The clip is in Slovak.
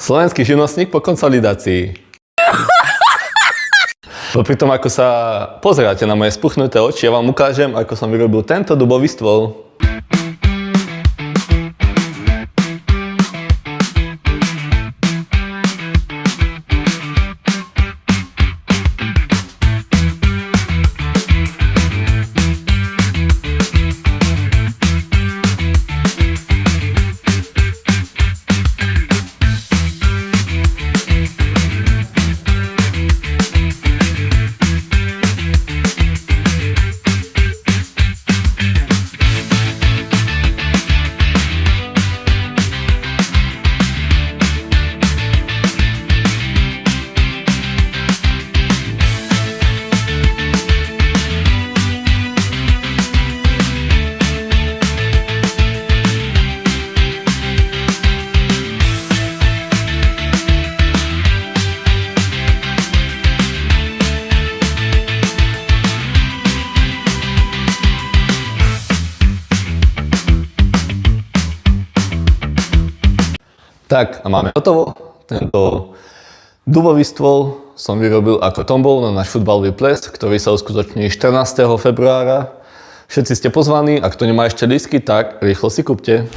Slovenský živnostník po konsolidácii. Popri tom, ako sa pozeráte na moje spuchnuté oči, ja vám ukážem, ako som vyrobil tento dubový stôl. Tak a máme hotovo. Tento dubový stôl som vyrobil ako tombol na náš futbalový ples, ktorý sa uskutoční 14. februára. Všetci ste pozvaní, a kto nemá ešte lístky, tak rýchlo si kúpte.